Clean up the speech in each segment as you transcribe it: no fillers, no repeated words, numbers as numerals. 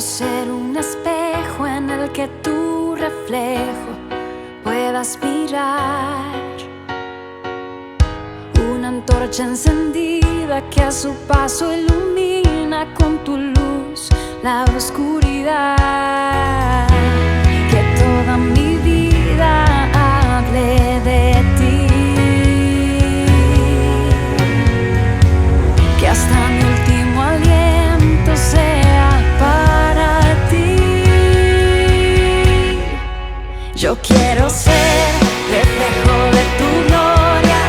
Quiero ser un espejo en el que tu reflejo puedas mirar, una antorcha encendida que a su paso ilumina con tu luz la oscuridad. Que toda mi vida hable de ti, que hasta mi último aliento sea para ti. Yo quiero ser reflejo de tu gloria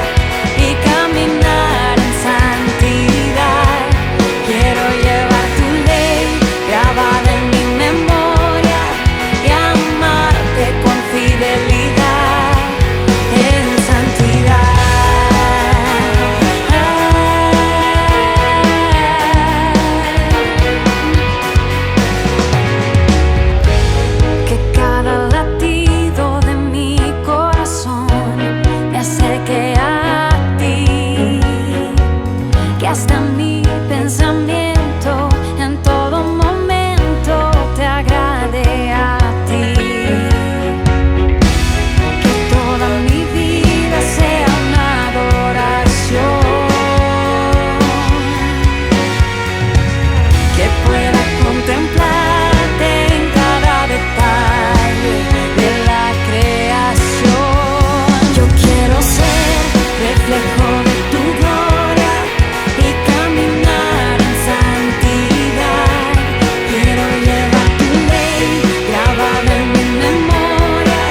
y caminar en santidad. Quiero llevar tu ley grabada en mi memoria y amarte con fidelidad en santidad. Que cada latido de mi corazón me acerque a ti, que hasta mi pensamiento en todo momento te agrade a ti. Que toda mi vida sea una adoración, que pueda contemplarte en cada detalle de la creación. Yo quiero ser reflejo de tu gloria y caminar en santidad. Quiero llevar tu ley grabada en mi memoria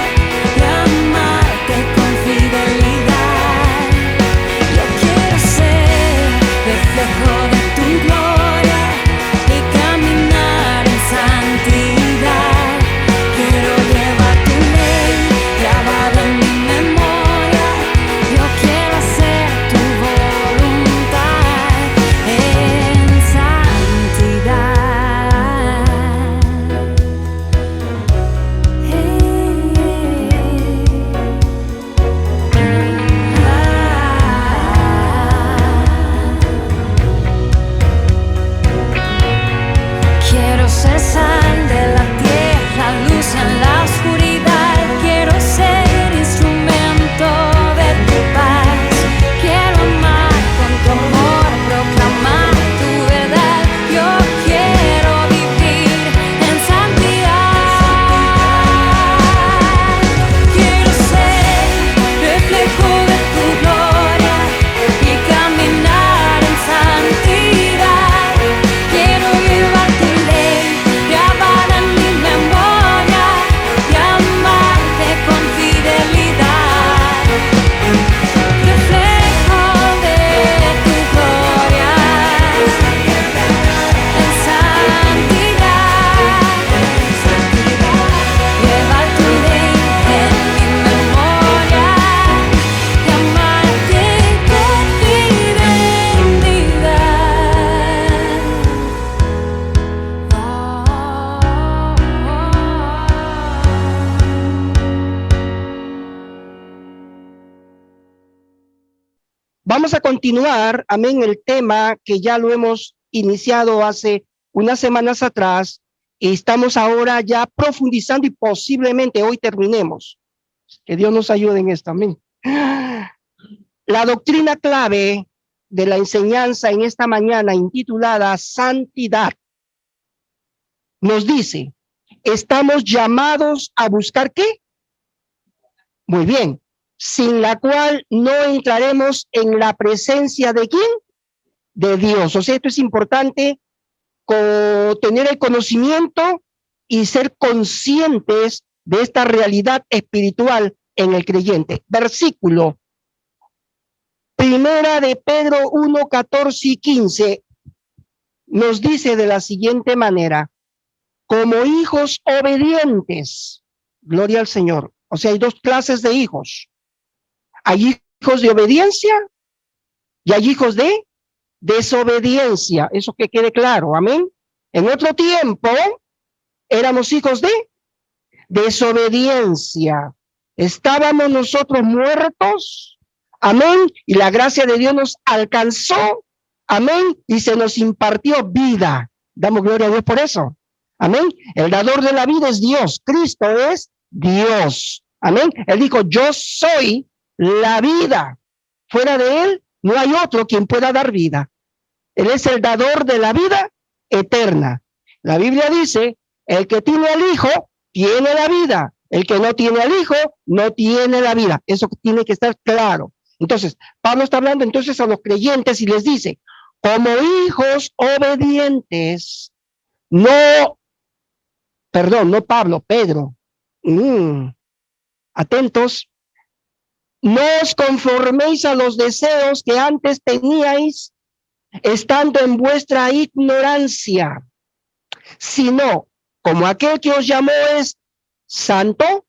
y amarte con fidelidad. Yo quiero ser reflejo de tu gloria y caminar en santidad. Quiero llevar tu ley grabada en mi memoria. Yo quiero hacer tu voluntad en santidad. Quiero ser sal de la tierra, luz en la oscuridad. Quiero ser instrumento de tu paz. Quiero amar con tu amor, proclamar tu verdad. Yo quiero vivir en santidad. Quiero ser reflejo de tu gloria y caminar en santidad. Quiero llevar tu ley grabada en mi memoria y amarte con fidelidad. Reflejo de tu gloria en santidad. Llevar tu ley en mi memoria y amarte con fidelidad. Vamos a continuar, amén, el tema que ya lo hemos iniciado hace unas semanas atrás y estamos ahora ya profundizando y posiblemente hoy terminemos. Que Dios nos ayude en esto, amén. La doctrina clave de la enseñanza en esta mañana intitulada Santidad nos dice, estamos llamados a buscar ¿qué? Muy bien, sin la cual no entraremos en la presencia ¿de quién? De Dios. O sea, esto es importante, tener el conocimiento y ser conscientes de esta realidad espiritual en el creyente. Versículo, Primera de Pedro 1, 14 y 15, nos dice de la siguiente manera, como hijos obedientes, gloria al Señor. O sea, hay dos clases de hijos. Hay hijos de obediencia y hay hijos de desobediencia. Eso que quede claro, amén. En otro tiempo éramos hijos de desobediencia. Estábamos nosotros muertos, amén, y la gracia de Dios nos alcanzó, amén, y se nos impartió vida. Damos gloria a Dios por eso. Amén. El dador de la vida es Dios. Cristo es Dios. Amén. Él dijo, yo soy la vida. Fuera de él no hay otro quien pueda dar vida. Él es el dador de la vida eterna. La Biblia dice, el que tiene al Hijo tiene la vida. El que no tiene al Hijo no tiene la vida. Eso tiene que estar claro. Entonces, Pablo está hablando entonces a los creyentes y les dice, como hijos obedientes, no Pablo, Pedro. Atentos. No os conforméis a los deseos que antes teníais, estando en vuestra ignorancia, sino como aquel que os llamó es santo,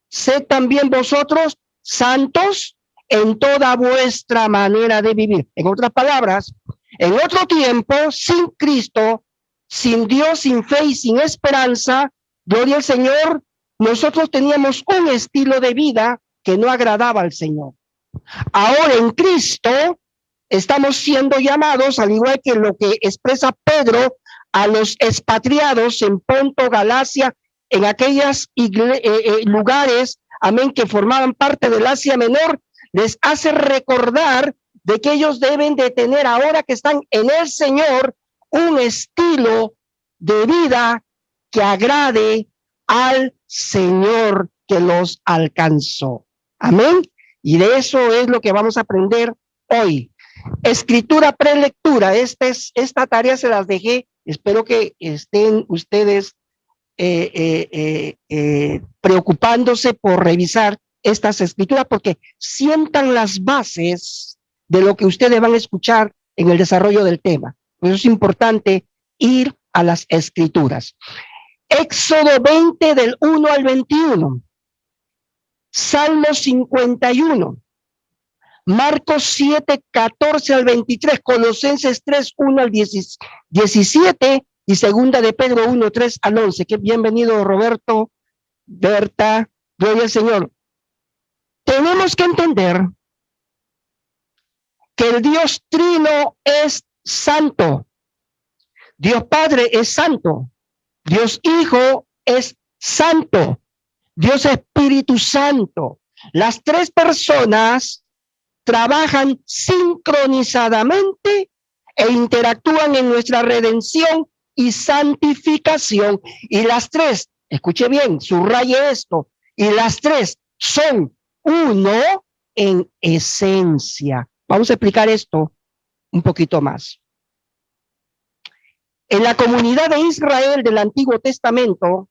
sed también vosotros santos en toda vuestra manera de vivir. En otras palabras, en otro tiempo, sin Cristo, sin Dios, sin fe y sin esperanza, gloria al Señor, nosotros teníamos un estilo de vida que no agradaba al Señor. Ahora en Cristo estamos siendo llamados, al igual que lo que expresa Pedro a los expatriados en Ponto, Galacia, en aquellos lugares, amén, que formaban parte del Asia Menor, les hace recordar de que ellos deben de tener, ahora que están en el Señor, un estilo de vida que agrade al Señor que los alcanzó. Amén. Y de eso es lo que vamos a aprender hoy. Escritura prelectura. Esta tarea se las dejé. Espero que estén ustedes preocupándose por revisar estas escrituras, porque sientan las bases de lo que ustedes van a escuchar en el desarrollo del tema. Por eso es importante ir a las escrituras. Éxodo 20 del 1 al 21. Salmo 51. Marcos 7, 14 al 23, Colosenses 3, 1 al 17 y segunda de Pedro 1, 3 al 11. Que bienvenido Roberto, Berta, gloria al Señor. Tenemos que entender que el Dios Trino es santo. Dios Padre es santo. Dios Hijo es santo. Dios Espíritu Santo. Las tres personas trabajan sincronizadamente e interactúan en nuestra redención y santificación. Y las tres, escuche bien, subraye esto, y las tres son uno en esencia. Vamos a explicar esto un poquito más. En la comunidad de Israel del Antiguo Testamento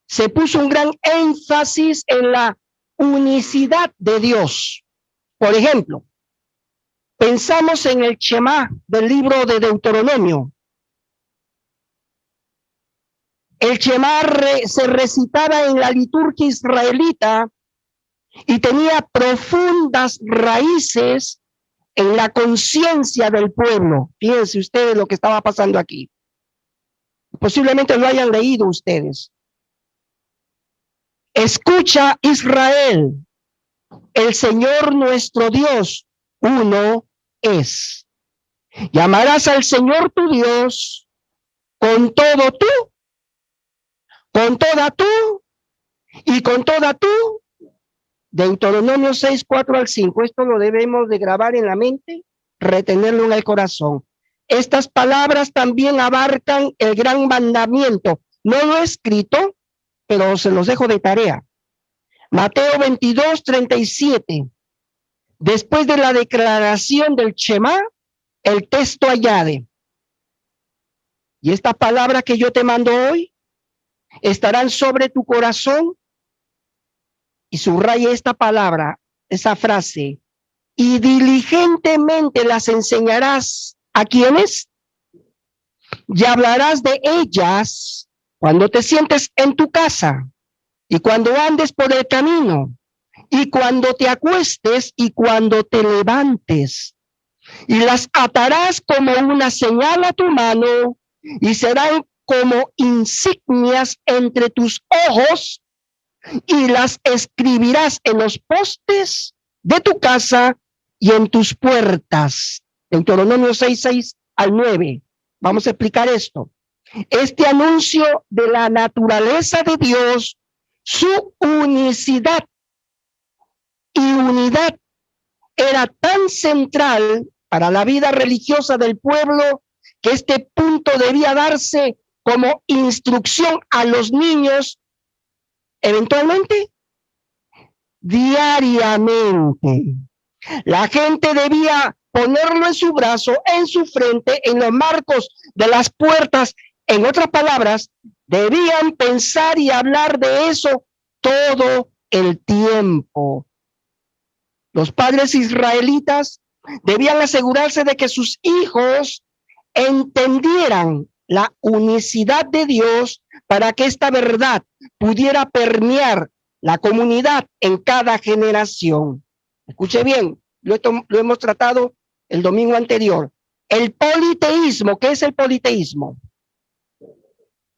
se puso un gran énfasis en la unicidad de Dios. Por ejemplo, pensamos en el Shema del libro de Deuteronomio. El Shema se recitaba en la liturgia israelita y tenía profundas raíces en la conciencia del pueblo. Fíjense ustedes lo que estaba pasando aquí. Posiblemente lo hayan leído ustedes. Escucha, Israel, el Señor nuestro Dios, uno es. Llamarás al Señor tu Dios con todo tú, con toda tú y con toda tú. Deuteronomio 6, 4 al 5. Esto lo debemos de grabar en la mente, retenerlo en el corazón. Estas palabras también abarcan el gran mandamiento. No lo he escrito, pero se los dejo de tarea. Mateo 22, 37. Después de la declaración del Shema, el texto añade: y esta palabra que yo te mando hoy estarán sobre tu corazón. Y subraya esta palabra, esa frase, y diligentemente las enseñarás a quienes, y hablarás de ellas cuando te sientes en tu casa, y cuando andes por el camino, y cuando te acuestes, y cuando te levantes, y las atarás como una señal a tu mano, y serán como insignias entre tus ojos, y las escribirás en los postes de tu casa y en tus puertas. Deuteronomio 6, 6 al 9. Vamos a explicar esto. Este anuncio de la naturaleza de Dios, su unicidad y unidad, era tan central para la vida religiosa del pueblo que este punto debía darse como instrucción a los niños, eventualmente diariamente. La gente debía ponerlo en su brazo, en su frente, en los marcos de las puertas. En otras palabras, debían pensar y hablar de eso todo el tiempo. Los padres israelitas debían asegurarse de que sus hijos entendieran la unicidad de Dios para que esta verdad pudiera permear la comunidad en cada generación. Escuche bien, lo hemos tratado el domingo anterior. El politeísmo, ¿qué es el politeísmo?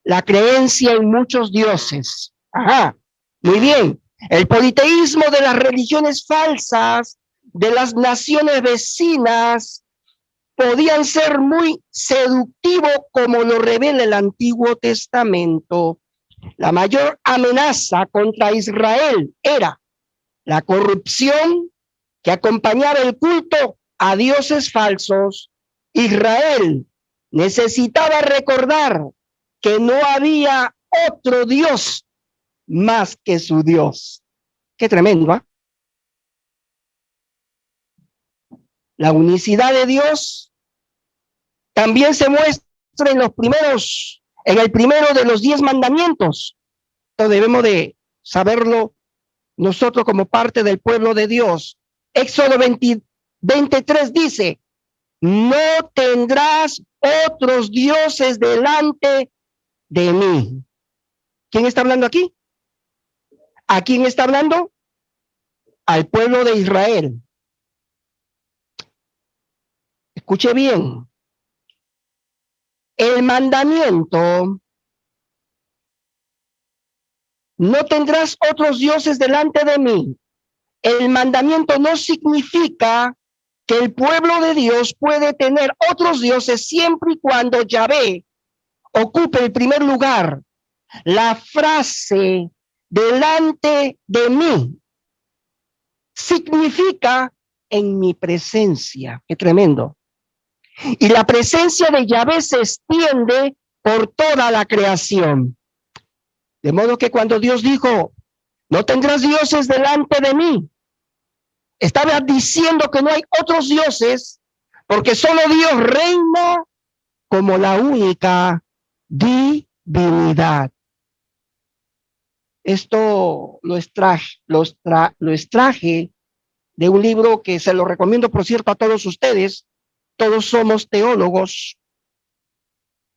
La creencia en muchos dioses. Ajá, muy bien. El politeísmo de las religiones falsas, de las naciones vecinas, podían ser muy seductivo, como lo revela el Antiguo Testamento. La mayor amenaza contra Israel era la corrupción que acompañaba el culto a dioses falsos. Israel necesitaba recordar que no había otro Dios más que su Dios. Qué tremendo, ¿eh? La unicidad de Dios también se muestra en el primero de los 10 mandamientos. Entonces debemos de saberlo nosotros como parte del pueblo de Dios. Éxodo 23 dice: no tendrás otros dioses delante de mí. ¿Quién está hablando aquí? ¿A quién está hablando? Al pueblo de Israel. Escuche bien. El mandamiento, no tendrás otros dioses delante de mí. El mandamiento no significa que el pueblo de Dios puede tener otros dioses siempre y cuando Yahvé ocupe el primer lugar. La frase delante de mí significa en mi presencia. Qué tremendo. Y la presencia de Yahvé se extiende por toda la creación. De modo que cuando Dios dijo, no tendrás dioses delante de mí, estaba diciendo que no hay otros dioses, porque solo Dios reina como la única divinidad. Esto lo extraje de un libro que se lo recomiendo, por cierto, a todos ustedes. Todos somos teólogos,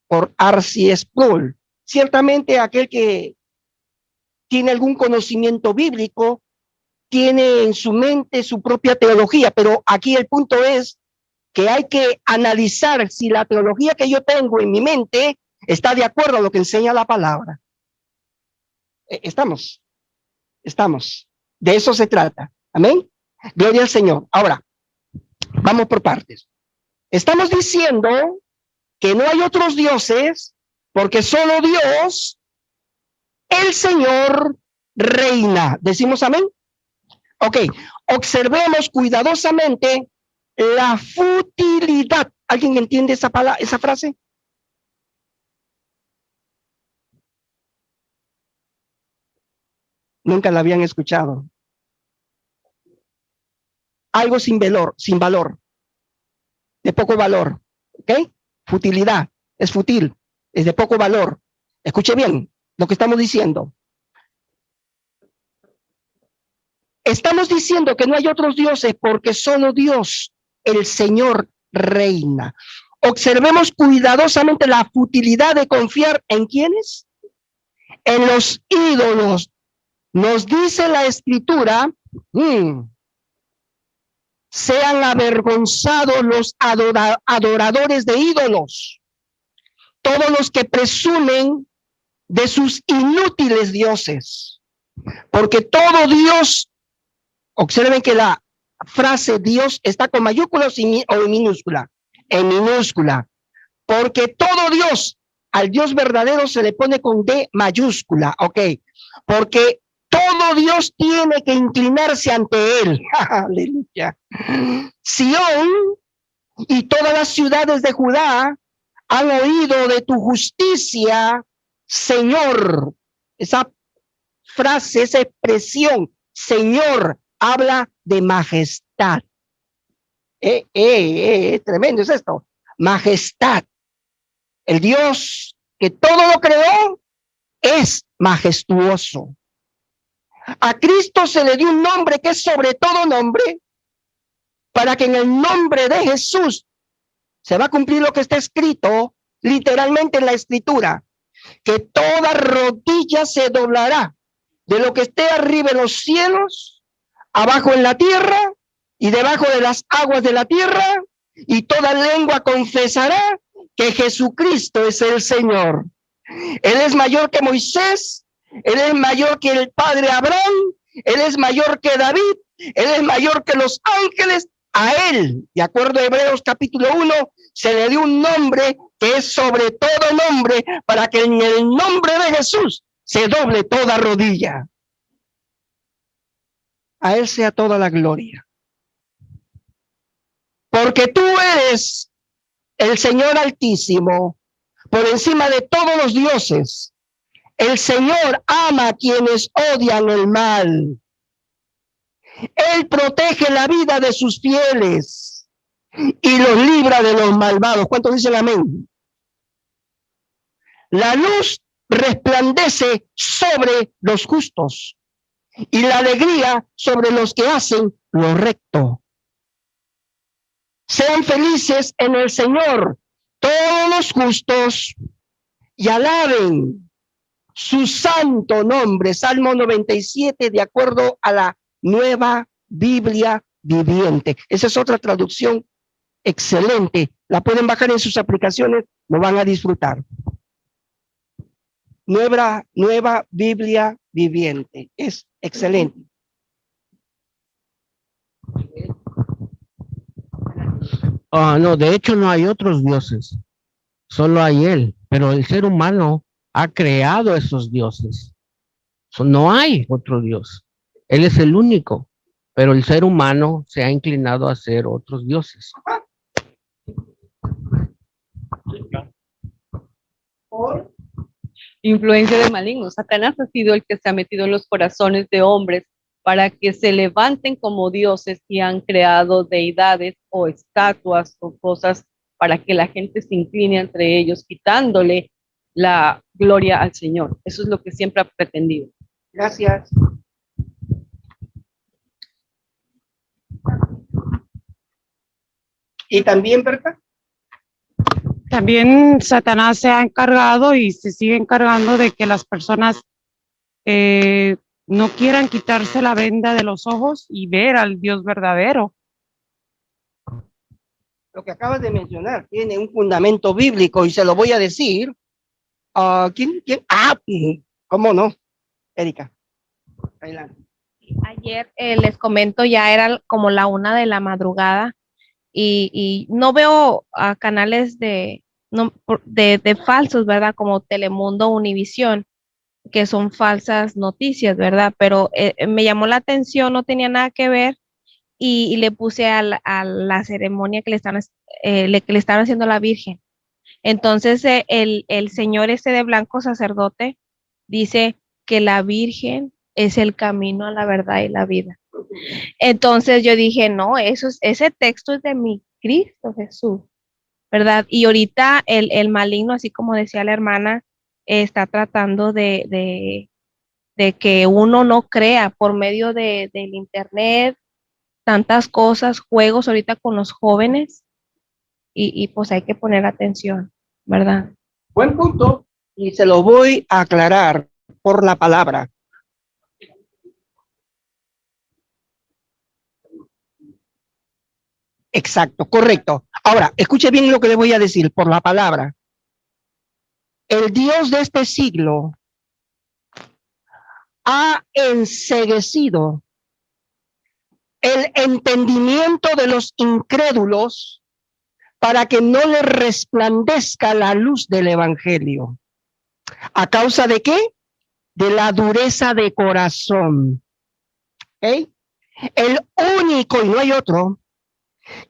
por R.C. Sproul. Ciertamente aquel que tiene algún conocimiento bíblico tiene en su mente su propia teología, pero aquí el punto es que hay que analizar si la teología que yo tengo en mi mente está de acuerdo a lo que enseña la palabra. Estamos. De eso se trata. Amén. Gloria al Señor. Ahora, vamos por partes. Estamos diciendo que no hay otros dioses porque solo Dios, el Señor, reina. ¿Decimos amén? Ok, observemos cuidadosamente la futilidad. ¿Alguien entiende esa frase? Nunca la habían escuchado. Algo sin valor, de poco valor. ¿Ok? Futilidad, es fútil, es de poco valor. Escuche bien lo que estamos diciendo. Estamos diciendo que no hay otros dioses porque solo Dios, el Señor, reina. Observemos cuidadosamente la futilidad de confiar en ¿quiénes? En los ídolos. Nos dice la Escritura, sean avergonzados los adoradores de ídolos, todos los que presumen de sus inútiles dioses, porque todo Dios, observen que la frase Dios está con mayúsculas o en minúscula, porque todo Dios al Dios verdadero se le pone con D mayúscula, ¿ok? Porque todo Dios tiene que inclinarse ante él. Aleluya. Sión y todas las ciudades de Judá han oído de tu justicia, Señor. Esa frase, esa expresión, Señor, habla de majestad. Tremendo es esto. Majestad. El Dios que todo lo creó es majestuoso. A Cristo se le dio un nombre que es sobre todo nombre, para que en el nombre de Jesús se va a cumplir lo que está escrito literalmente en la escritura, que toda rodilla se doblará de lo que esté arriba en los cielos, abajo en la tierra y debajo de las aguas de la tierra, y toda lengua confesará que Jesucristo es el Señor. Él es mayor que Moisés, él es mayor que el padre Abraham, él es mayor que David, él es mayor que los ángeles. A él, de acuerdo a Hebreos capítulo 1, se le dio un nombre que es sobre todo nombre, para que en el nombre de Jesús se doble toda rodilla. A él sea toda la gloria. Porque tú eres el Señor Altísimo, por encima de todos los dioses. El Señor ama a quienes odian el mal. Él protege la vida de sus fieles y los libra de los malvados. ¿Cuántos dicen amén? La luz resplandece sobre los justos y la alegría sobre los que hacen lo recto. Sean felices en el Señor todos los justos y alaben su santo nombre. Salmo 97, de acuerdo a la Nueva Biblia Viviente. Esa es otra traducción excelente. La pueden bajar en sus aplicaciones, lo van a disfrutar. Nueva Biblia Viviente. Es excelente. No, de hecho no hay otros dioses, solo hay él, pero el ser humano ha creado esos dioses. No hay otro Dios. Él es el único, pero el ser humano se ha inclinado a ser otros dioses. Influencia de malignos. Satanás ha sido el que se ha metido en los corazones de hombres para que se levanten como dioses y han creado deidades o estatuas o cosas para que la gente se incline entre ellos, quitándole la gloria al Señor. Eso es lo que siempre ha pretendido. Gracias. Y también, ¿verdad? También Satanás se ha encargado y se sigue encargando de que las personas no quieran quitarse la venda de los ojos y ver al Dios verdadero. Lo que acabas de mencionar tiene un fundamento bíblico y se lo voy a decir. ¿Quién? ¿Cómo no? Erika, adelante. Ayer les comento, ya era como la 1 de la madrugada y no veo canales de falsos, ¿verdad? Como Telemundo, Univisión, que son falsas noticias, ¿verdad? Pero me llamó la atención, no tenía nada que ver y le puse a la ceremonia que le estaban haciendo a la Virgen. Entonces el señor ese de blanco sacerdote dice que la Virgen es el camino a la verdad y la vida. Entonces yo dije, no, ese texto es de mi Cristo Jesús, ¿verdad? Y ahorita el maligno, así como decía la hermana, está tratando de que uno no crea por medio del internet, tantas cosas, juegos ahorita con los jóvenes, y pues hay que poner atención, ¿verdad? Buen punto, y se lo voy a aclarar por la palabra. Exacto, correcto. Ahora, escuche bien lo que le voy a decir por la palabra. El Dios de este siglo ha enceguecido el entendimiento de los incrédulos para que no le resplandezca la luz del evangelio. ¿A causa de qué? De la dureza de corazón. ¿Okay? El único, y no hay otro,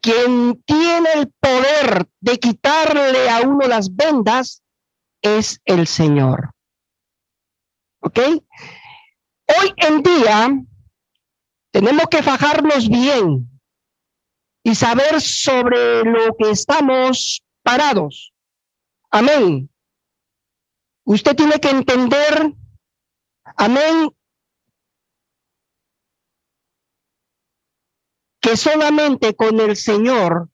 quien tiene el poder de quitarle a uno las vendas es el Señor. ¿Ok? Hoy en día tenemos que fajarnos bien y saber sobre lo que estamos parados. Amén. Usted tiene que entender, amén, que solamente con el Señor,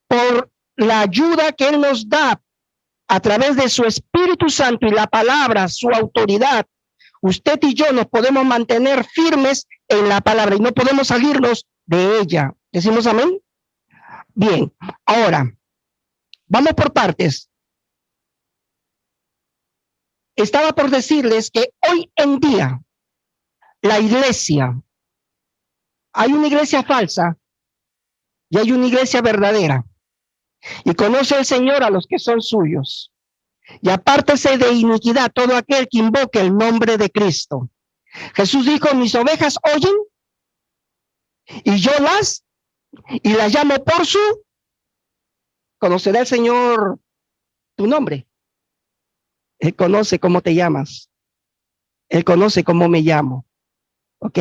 por la ayuda que Él nos da a través de su Espíritu Santo y la palabra, su autoridad, usted y yo nos podemos mantener firmes en la palabra y no podemos salirnos de ella. ¿Decimos amén? Bien, ahora, vamos por partes. Estaba por decirles que hoy en día la iglesia, hay una iglesia falsa y hay una iglesia verdadera. Y conoce el Señor a los que son suyos. Y apártese de iniquidad todo aquel que invoque el nombre de Cristo. Jesús dijo, mis ovejas oyen y yo las llamo por su. Conocerá el Señor tu nombre. Él conoce cómo te llamas. Él conoce cómo me llamo. ¿Ok?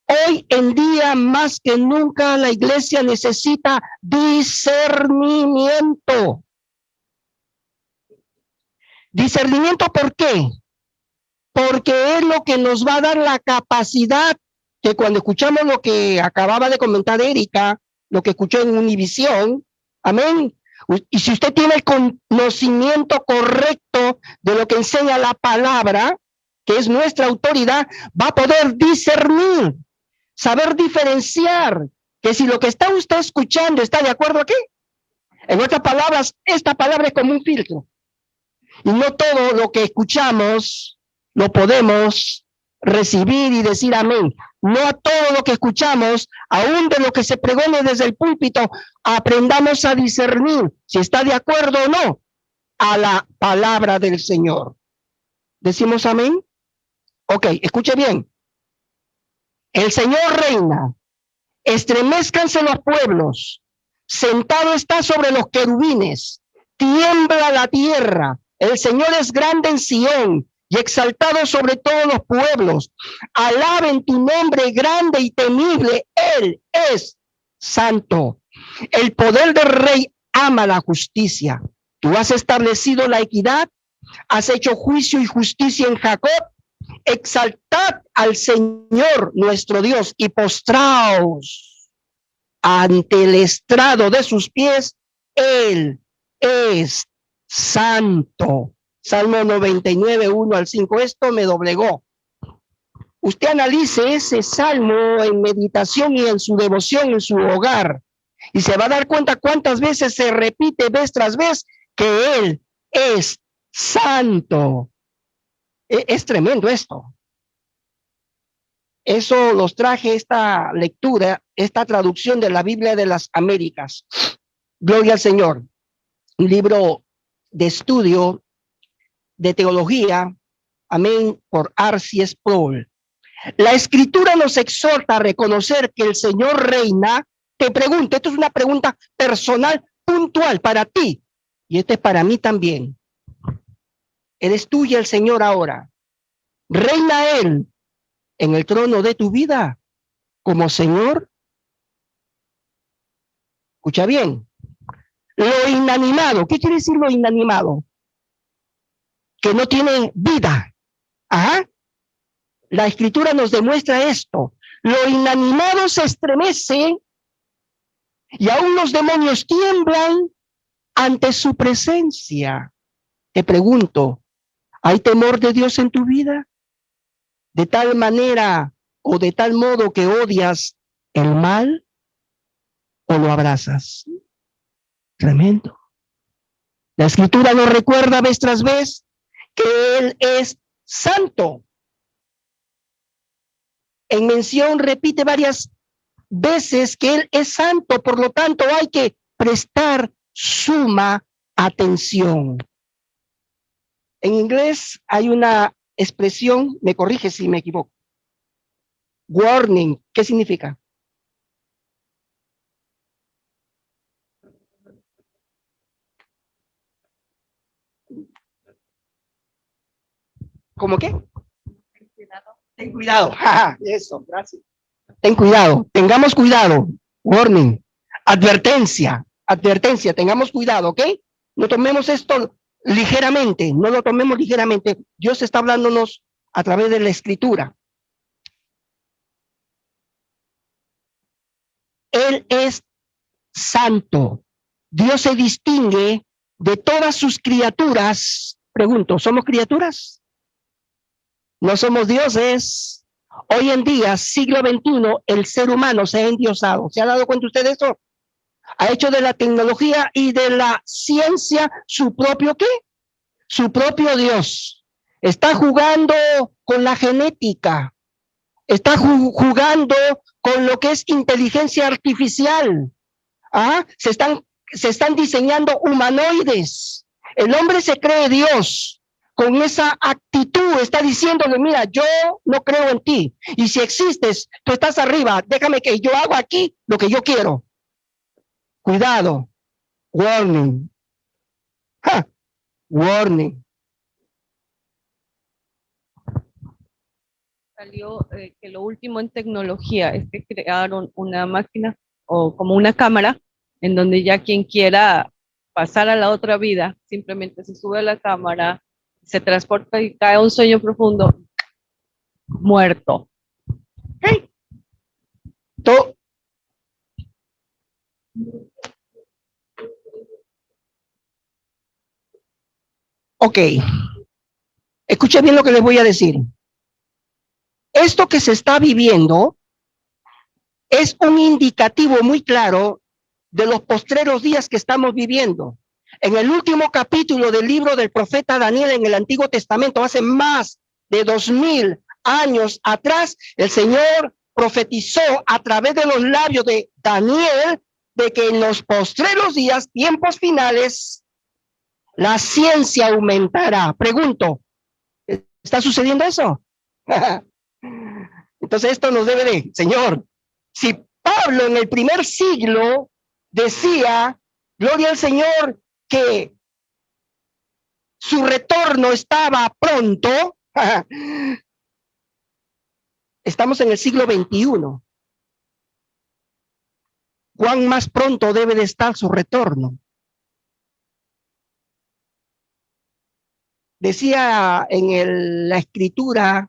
Hoy en día, más que nunca, la iglesia necesita discernimiento. ¿Discernimiento por qué? Porque es lo que nos va a dar la capacidad que cuando escuchamos lo que acababa de comentar Erika, lo que escuchó en Univisión, amén. Y si usted tiene el conocimiento correcto de lo que enseña la palabra, que es nuestra autoridad, va a poder discernir, saber diferenciar, que si lo que está usted escuchando está de acuerdo aquí. En otras palabras, esta palabra es como un filtro. Y no todo lo que escuchamos lo podemos recibir y decir amén. No a todo lo que escuchamos, aún de lo que se pregone desde el púlpito, aprendamos a discernir si está de acuerdo o no a la palabra del Señor. ¿Decimos amén? Ok, escuche bien. El Señor reina, estremezcanse los pueblos, sentado está sobre los querubines, tiembla la tierra, el Señor es grande en Sión y exaltado sobre todos los pueblos. Alaben tu nombre grande y temible, Él es santo. El poder del Rey ama la justicia. Tú has establecido la equidad, has hecho juicio y justicia en Jacob. Exaltad al Señor nuestro Dios y postraos ante el estrado de sus pies. Él es santo. Salmo 99, 1 al 5. Esto me doblegó. Usted analice ese salmo en meditación y en su devoción en su hogar y se va a dar cuenta cuántas veces se repite vez tras vez que Él es santo. Es tremendo esto. Eso los traje esta lectura, esta traducción de la Biblia de las Américas. Gloria al Señor. Un libro de estudio de teología, amén, por R.C. Sproul. La Escritura nos exhorta a reconocer que el Señor reina. Te pregunto, esto es una pregunta personal, puntual para ti, y esto es para mí también. ¿Eres tú y el Señor ahora? ¿Reina Él en el trono de tu vida como Señor? Escucha bien. Lo inanimado, ¿qué quiere decir lo inanimado? Que no tiene vida. Ajá. La Escritura nos demuestra esto. Lo inanimado se estremece y aún los demonios tiemblan ante su presencia. Te pregunto, ¿hay temor de Dios en tu vida? De tal manera o de tal modo que odias el mal o lo abrazas. Tremendo. La Escritura nos recuerda vez tras vez que Él es santo. En mención repite varias veces que Él es santo, por lo tanto hay que prestar suma atención. En inglés hay una expresión, me corrige si me equivoco. Warning, ¿qué significa? ¿Cómo qué? Ten cuidado. Eso, gracias. Ten cuidado, tengamos cuidado. Warning, advertencia, advertencia, tengamos cuidado, ¿ok? No tomemos esto ligeramente, no lo tomemos ligeramente. Dios está hablándonos a través de la escritura. Él es santo. Dios se distingue de todas sus criaturas. Pregunto, ¿somos criaturas? No somos dioses. Hoy en día, siglo XXI, el ser humano se ha endiosado. ¿Se ha dado cuenta usted de eso? Ha hecho de la tecnología y de la ciencia su propio ¿qué? Su propio Dios. Está jugando con la genética. Está jugando con lo que es inteligencia artificial. ¿Ah? Se están diseñando humanoides. El hombre se cree Dios. Con esa actitud está diciéndole, mira, yo no creo en ti. Y si existes, tú estás arriba. Déjame que yo haga aquí lo que yo quiero. Cuidado. Warning. Warning. Salió que lo último en tecnología es que crearon una máquina o como una cámara en donde ya quien quiera pasar a la otra vida, simplemente se sube a la cámara, se transporta y cae a un sueño profundo, muerto. Hey. Ok. Escuche bien lo que les voy a decir. Esto que se está viviendo es un indicativo muy claro de los postreros días que estamos viviendo. En el último capítulo del libro del profeta Daniel en el Antiguo Testamento, hace más de 2000 años atrás, el Señor profetizó a través de los labios de Daniel de que en los postreros días, tiempos finales, la ciencia aumentará. Pregunto, ¿está sucediendo eso? Entonces esto nos debe de, Señor, si Pablo en el primer siglo decía, gloria al Señor, que su retorno estaba pronto, estamos en el siglo XXI. ¿Cuán más pronto debe de estar su retorno? Decía en la escritura,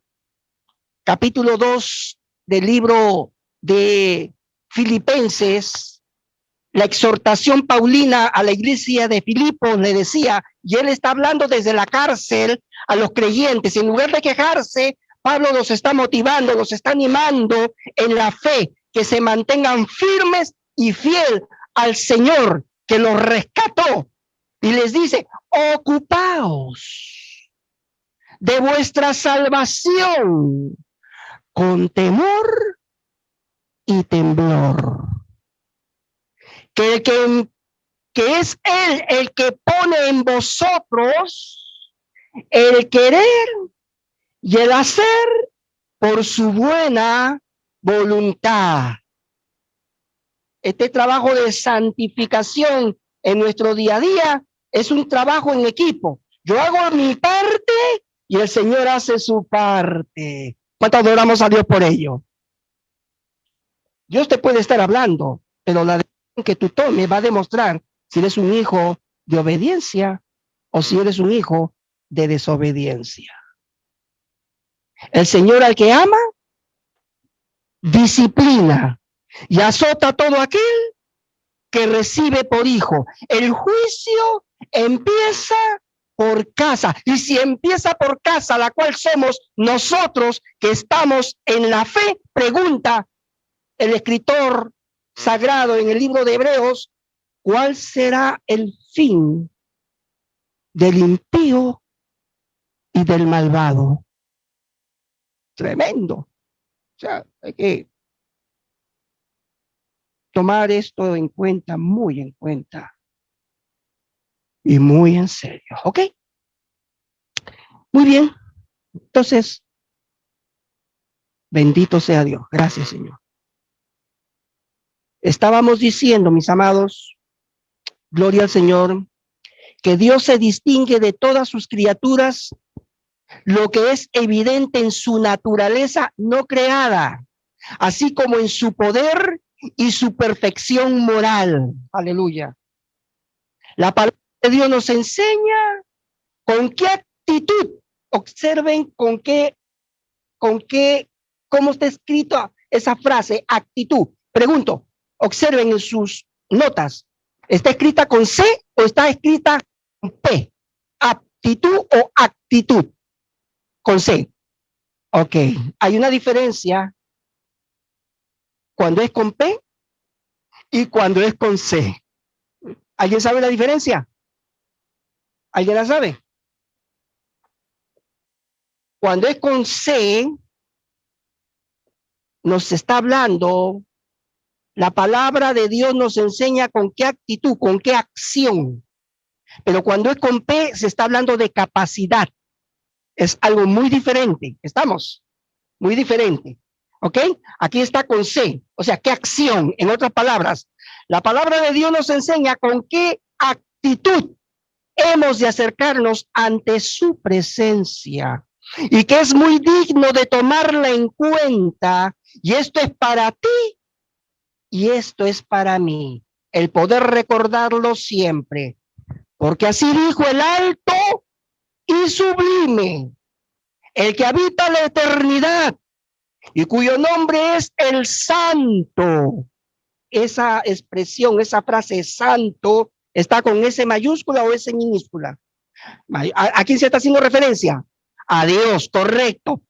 capítulo 2 del libro de Filipenses, la exhortación paulina a la iglesia de Filipos le decía, y él está hablando desde la cárcel a los creyentes, en lugar de quejarse, Pablo los está motivando, los está animando en la fe, que se mantengan firmes y fiel al Señor que los rescató. Y les dice, ocupaos de vuestra salvación con temor y temblor. Que es Él el que pone en vosotros el querer y el hacer por su buena voluntad. Este trabajo de santificación en nuestro día a día es un trabajo en equipo. Yo hago mi parte y el Señor hace su parte. ¿Cuánto adoramos a Dios por ello? Dios te puede estar hablando, pero la decisión que tú tomes va a demostrar si eres un hijo de obediencia o si eres un hijo de desobediencia. El Señor al que ama, disciplina y azota a todo aquel que recibe por hijo. El juicio empieza por casa. Y si empieza por casa, la cual somos nosotros que estamos en la fe, pregunta el escritor sagrado en el libro de Hebreos, ¿cuál será el fin del impío y del malvado? Tremendo. O sea, hay que tomar esto en cuenta, muy en cuenta y muy en serio, ¿ok? Muy bien, entonces, bendito sea Dios. Gracias, Señor. Estábamos diciendo, mis amados, gloria al Señor, que Dios se distingue de todas sus criaturas, lo que es evidente en su naturaleza no creada, así como en su poder y su perfección moral. Aleluya. La palabra de Dios nos enseña con qué actitud, observen cómo está escrito esa frase, actitud. Pregunto, observen en sus notas, ¿está escrita con C o está escrita con P? ¿Aptitud o actitud? Con C. Ok, hay una diferencia cuando es con P y cuando es con C. ¿Alguien sabe la diferencia? ¿Alguien la sabe? Cuando es con C, nos está hablando, la palabra de Dios nos enseña con qué actitud, con qué acción. Pero cuando es con P, se está hablando de capacidad. Es algo muy diferente. ¿Estamos? Muy diferente. ¿Ok? Aquí está con C. O sea, ¿qué acción? En otras palabras, la palabra de Dios nos enseña con qué actitud hemos de acercarnos ante su presencia y que es muy digno de tomarla en cuenta. Y esto es para ti y esto es para mí. El poder recordarlo siempre. Porque así dijo el alto y sublime, el que habita la eternidad y cuyo nombre es el Santo. Esa expresión, esa frase santo, ¿está con S mayúscula o S minúscula? ¿A quién se está haciendo referencia? A Dios, correcto.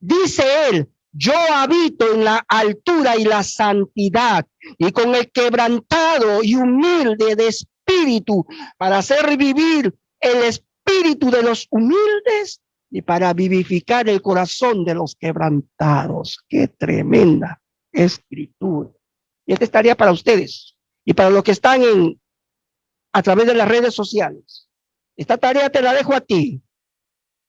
Dice él, yo habito en la altura y la santidad y con el quebrantado y humilde de espíritu para hacer vivir el espíritu de los humildes y para vivificar el corazón de los quebrantados. Qué tremenda escritura. Y esta estaría para ustedes y para los que están a través de las redes sociales. Esta tarea te la dejo a ti.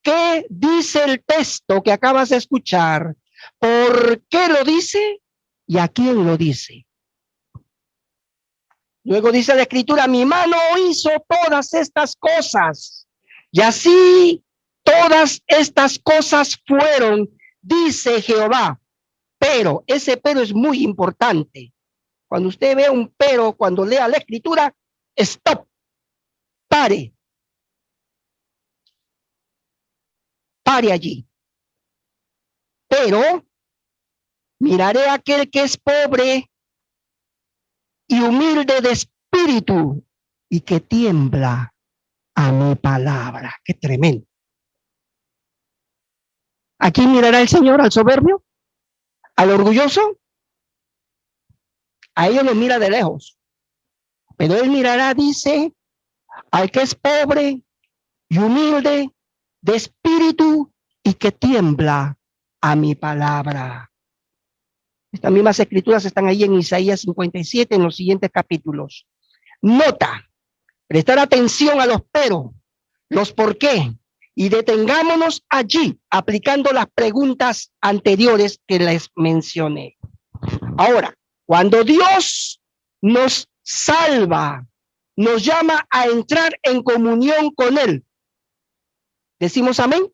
¿Qué dice el texto que acabas de escuchar? ¿Por qué lo dice? ¿Y a quién lo dice? Luego dice la escritura, mi mano hizo todas estas cosas. Y así todas estas cosas fueron, dice Jehová. Pero, ese pero es muy importante. Cuando usted ve un pero, cuando lea la escritura, stop, pare. Pare allí. Pero miraré a aquel que es pobre y humilde de espíritu y que tiembla a mi palabra. Qué tremendo. ¿A quién mirará el Señor? ¿Al soberbio? ¿Al orgulloso? A ellos los mira de lejos. Pero él mirará, dice, al que es pobre y humilde de espíritu y que tiembla a mi palabra. Estas mismas escrituras están ahí en Isaías 57, en los siguientes capítulos. Nota, prestar atención a los pero, los por qué, y detengámonos allí aplicando las preguntas anteriores que les mencioné. Ahora, cuando Dios nos salva, nos llama a entrar en comunión con Él, ¿decimos amén?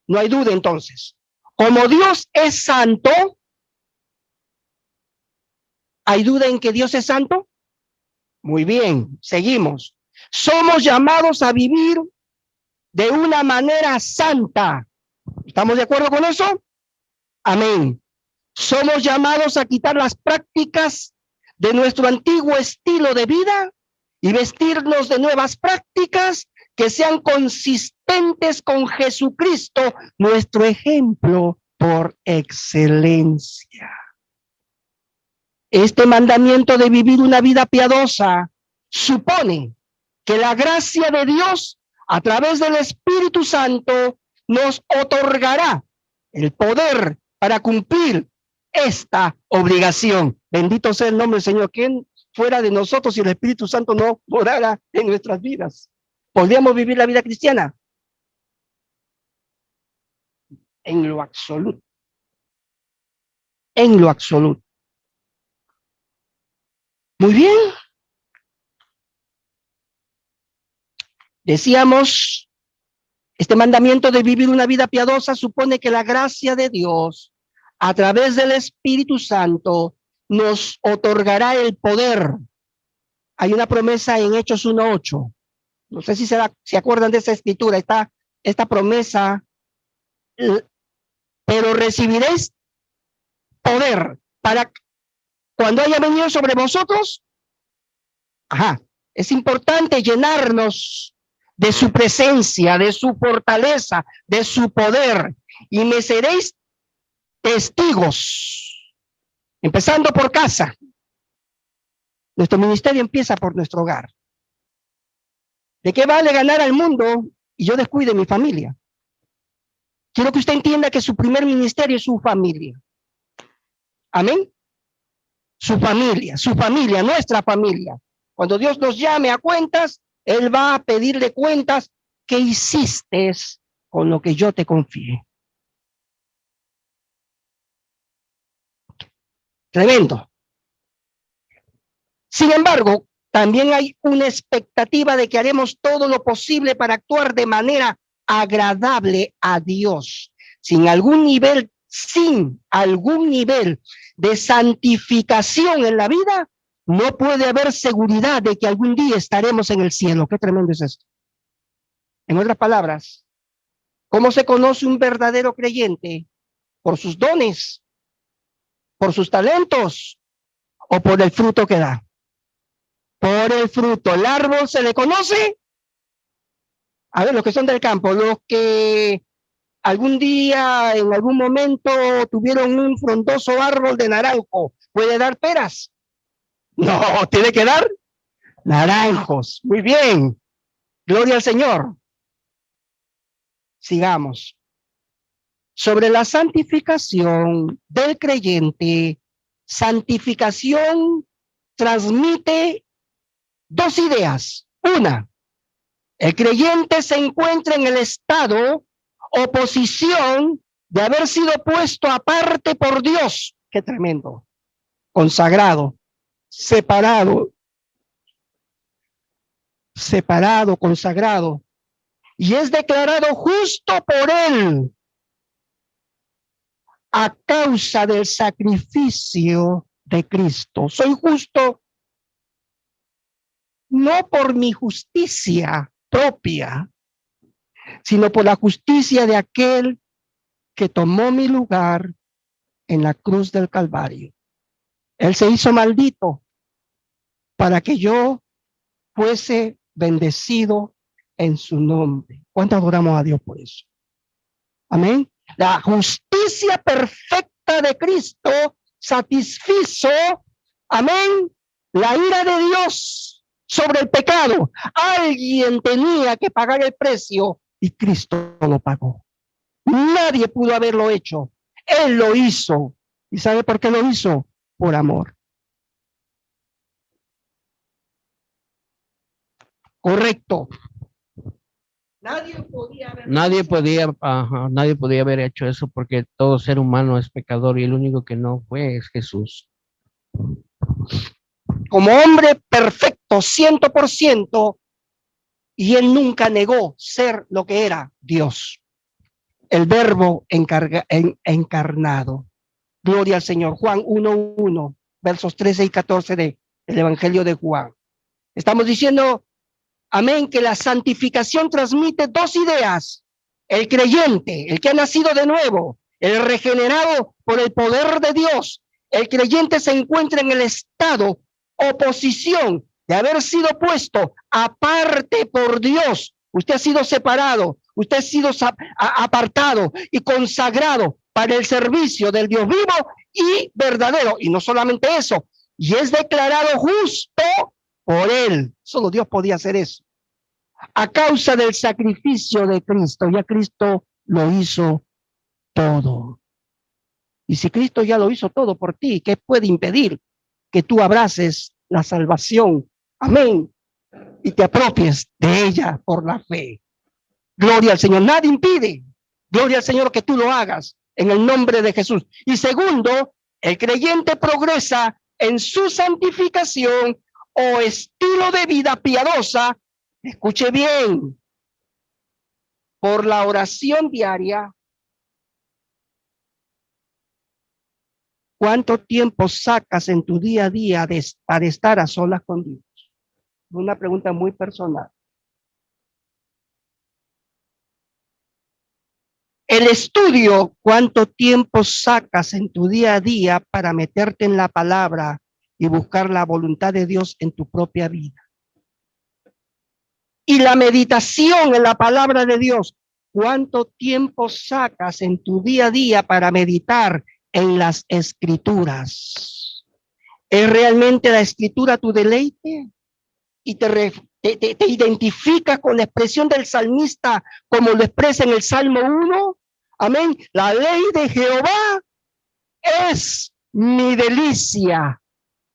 No hay duda entonces. Como Dios es santo, ¿hay duda en que Dios es santo? Muy bien, seguimos. Somos llamados a vivir de una manera santa. ¿Estamos de acuerdo con eso? Amén. Somos llamados a quitar las prácticas de nuestro antiguo estilo de vida y vestirnos de nuevas prácticas que sean consistentes con Jesucristo, nuestro ejemplo por excelencia. Este mandamiento de vivir una vida piadosa supone que la gracia de Dios a través del Espíritu Santo nos otorgará el poder para cumplir esta obligación. Bendito sea el nombre del Señor. ¿Quién fuera de nosotros si el Espíritu Santo no morara en nuestras vidas? ¿Podríamos vivir la vida cristiana? En lo absoluto. En lo absoluto. Muy bien. Decíamos, este mandamiento de vivir una vida piadosa supone que la gracia de Dios, a través del Espíritu Santo, nos otorgará el poder. Hay una promesa en Hechos 1:8. No sé si se acuerdan de esa escritura. Está esta promesa. Pero recibiréis poder para cuando haya venido sobre vosotros. Es importante llenarnos de su presencia, de su fortaleza, de su poder, y me seréis testigos, empezando por casa. Nuestro ministerio empieza por nuestro hogar. ¿De qué vale ganar al mundo y yo descuide mi familia? Quiero que usted entienda que su primer ministerio es su familia. Amén. Su familia, nuestra familia. Cuando Dios nos llame a cuentas, Él va a pedirle cuentas. ¿Qué hiciste con lo que yo te confié? Tremendo. Sin embargo, también hay una expectativa de que haremos todo lo posible para actuar de manera agradable a Dios. Sin algún nivel de santificación en la vida, no puede haber seguridad de que algún día estaremos en el cielo. Qué tremendo es esto. En otras palabras, ¿cómo se conoce un verdadero creyente? ¿Por sus dones? ¿Por sus talentos? ¿O por el fruto que da? Por el fruto. ¿El árbol se le conoce? A ver, los que son del campo, los que algún día, en algún momento, tuvieron un frondoso árbol de naranjo, ¿puede dar peras? No, tiene que dar naranjos. Muy bien. Gloria al Señor. Sigamos. Sobre la santificación del creyente, santificación transmite dos ideas. Una, el creyente se encuentra en el estado o posición de haber sido puesto aparte por Dios. Qué tremendo. Consagrado, separado, consagrado. Y es declarado justo por Él a causa del sacrificio de Cristo. Soy justo no por mi justicia propia, sino por la justicia de aquel que tomó mi lugar en la cruz del Calvario. Él se hizo maldito para que yo fuese bendecido en su nombre. ¿Cuánto adoramos a Dios por eso? Amén. La justicia perfecta de Cristo satisfizo, amén, la ira de Dios sobre el pecado. Alguien tenía que pagar el precio y Cristo lo pagó. Nadie pudo haberlo hecho. Él lo hizo. ¿Y sabe por qué lo hizo? Por amor. Correcto. Nadie podía haber hecho eso porque todo ser humano es pecador y el único que no fue es Jesús. Como hombre perfecto, 100%, y él nunca negó ser lo que era Dios. El verbo encarnado. Gloria al Señor. Juan 1:1, versos 13 y 14 del Evangelio de Juan. Estamos diciendo, amén, que la santificación transmite dos ideas. El creyente, el que ha nacido de nuevo, el regenerado por el poder de Dios, el creyente se encuentra en el estado o posición de haber sido puesto aparte por Dios. Usted ha sido separado, usted ha sido apartado y consagrado para el servicio del Dios vivo y verdadero. Y no solamente eso, y es declarado justo por Él. Solo Dios podía hacer eso. A causa del sacrificio de Cristo, ya Cristo lo hizo todo. Y si Cristo ya lo hizo todo por ti, ¿qué puede impedir que tú abraces la salvación. Amén. Y te apropies de ella por la fe. Gloria al Señor. Nadie impide. Gloria al Señor que tú lo hagas en el nombre de Jesús. Y segundo, el creyente progresa en su santificación o estilo de vida piadosa. Escuche bien. Por la oración diaria. ¿Cuánto tiempo sacas en tu día a día para estar a solas con Dios? Una pregunta muy personal. El estudio, ¿cuánto tiempo sacas en tu día a día para meterte en la palabra y buscar la voluntad de Dios en tu propia vida? Y la meditación en la palabra de Dios, ¿cuánto tiempo sacas en tu día a día para meditar en las escrituras? ¿Es realmente la escritura tu deleite? Y te identifica con la expresión del salmista como lo expresa en el Salmo 1. Amén. La ley de Jehová es mi delicia,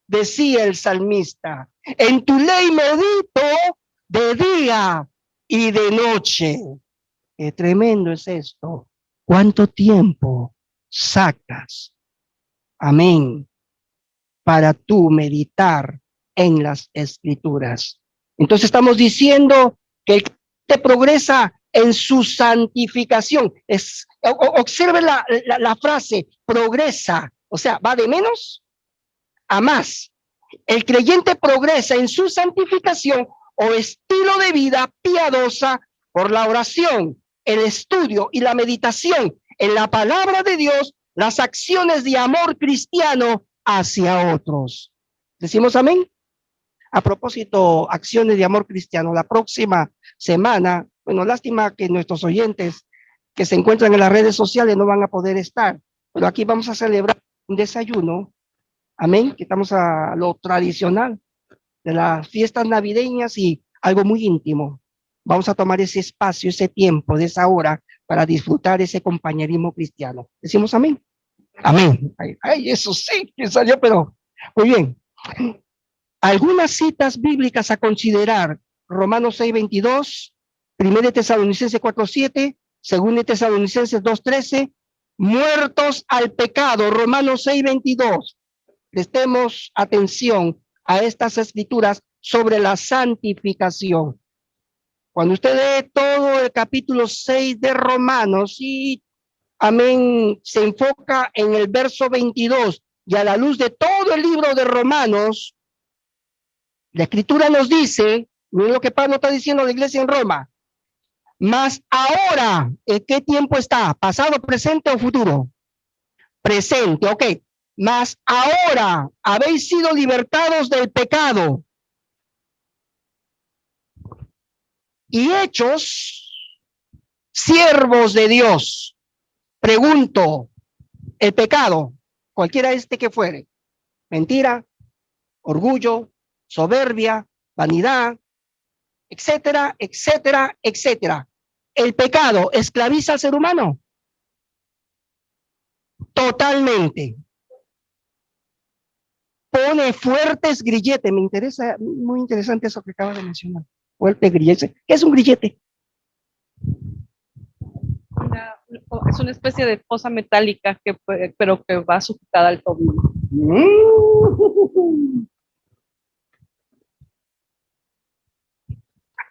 decía el salmista. En tu ley medito de día y de noche. Qué tremendo es esto. ¿Cuánto tiempo sacas? Amén. Para tú meditar en las escrituras. Entonces estamos diciendo que te progresa en su santificación. Observe la frase, progresa, o sea, va de menos a más. El creyente progresa en su santificación o estilo de vida piadosa por la oración, el estudio y la meditación en la palabra de Dios, las acciones de amor cristiano hacia otros. ¿Decimos amén? A propósito, acciones de amor cristiano, la próxima semana, bueno, lástima que nuestros oyentes que se encuentran en las redes sociales no van a poder estar, pero aquí vamos a celebrar un desayuno, amén, que estamos a lo tradicional de las fiestas navideñas y algo muy íntimo. Vamos a tomar ese espacio, ese tiempo, de esa hora para disfrutar ese compañerismo cristiano. ¿Decimos amén? Amén. Ay, eso sí, que salió, pero muy bien. Algunas citas bíblicas a considerar: Romanos 6:22, 1 Tesalonicenses 4:7, 2 Tesalonicenses 2:13, muertos al pecado, Romanos 6:22. Prestemos atención a estas escrituras sobre la santificación. Cuando usted lee todo el capítulo 6 de Romanos y, amén, se enfoca en el verso 22 y a la luz de todo el libro de Romanos, la escritura nos dice, miren lo que Pablo está diciendo a la iglesia en Roma, mas ahora, ¿en qué tiempo está? ¿Pasado, presente o futuro? Presente, ok. Mas ahora habéis sido libertados del pecado y hechos siervos de Dios. Pregunto, el pecado, cualquiera que fuere, mentira, orgullo, soberbia, vanidad, etcétera, etcétera, etcétera. ¿El pecado esclaviza al ser humano? Totalmente. Pone fuertes grilletes. Me interesa, muy interesante eso que acaba de mencionar. Fuerte grillete. ¿Qué es un grillete? Es una especie de fosa metálica pero que va sujetada al tobillo.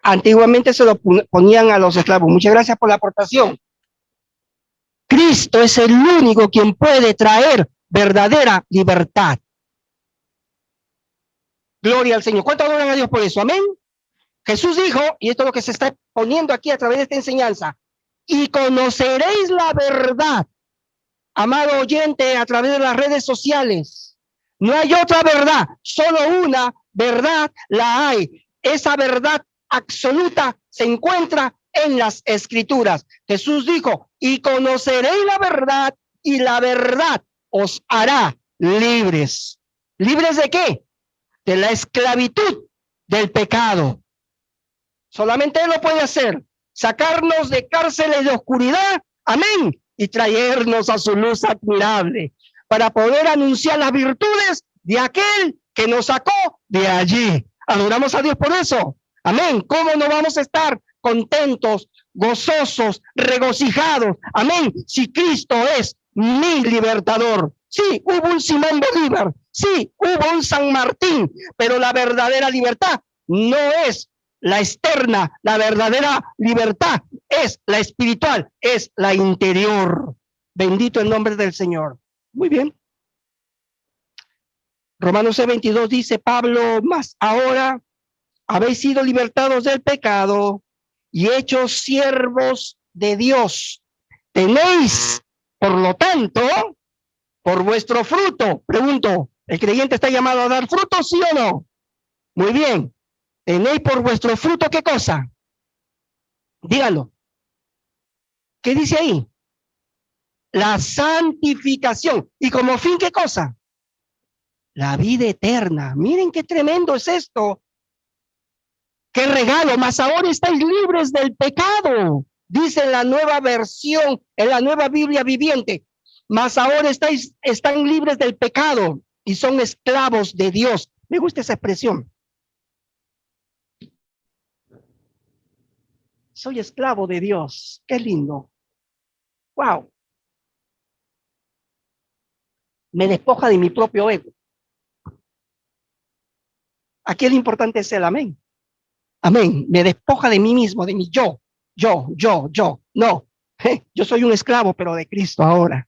Antiguamente se lo ponían a los esclavos. Muchas gracias por la aportación. Cristo es el único quien puede traer verdadera libertad. Gloria al Señor. ¿Cuánto adoran a Dios por eso? Amén. Jesús dijo, y esto es lo que se está poniendo aquí a través de esta enseñanza, y conoceréis la verdad. Amado oyente, a través de las redes sociales, no hay otra verdad, solo una verdad la hay. Esa verdad absoluta se encuentra en las escrituras. Jesús dijo, y conoceréis la verdad, y la verdad os hará libres. ¿Libres de qué? De la esclavitud del pecado. Solamente Él lo puede hacer, sacarnos de cárceles de oscuridad, amén, y traernos a su luz admirable, para poder anunciar las virtudes de aquel que nos sacó de allí. Adoramos a Dios por eso. Amén. ¿Cómo no vamos a estar contentos, gozosos, regocijados? Amén. Si Cristo es mi libertador. Sí, hubo un Simón Bolívar. Sí, hubo un San Martín. Pero la verdadera libertad no es la externa. La verdadera libertad es la espiritual, es la interior. Bendito el nombre del Señor. Muy bien. Romanos 6:22 dice Pablo, mas ahora habéis sido libertados del pecado y hechos siervos de Dios. Tenéis, por lo tanto, por vuestro fruto. Pregunto, ¿el creyente está llamado a dar fruto, sí o no? Muy bien. Tenéis por vuestro fruto, ¿qué cosa? Díganlo. ¿Qué dice ahí? La santificación. ¿Y como fin qué cosa? La vida eterna. Miren qué tremendo es esto. Qué regalo, mas ahora estáis libres del pecado. Dice en la nueva versión, en la nueva Biblia viviente. Mas ahora están libres del pecado y son esclavos de Dios. Me gusta esa expresión. Soy esclavo de Dios. Qué lindo. Wow. Me despoja de mi propio ego. Aquí lo importante es el amén. Amén. Me despoja de mí mismo, de mi yo. No. Yo soy un esclavo, pero de Cristo ahora.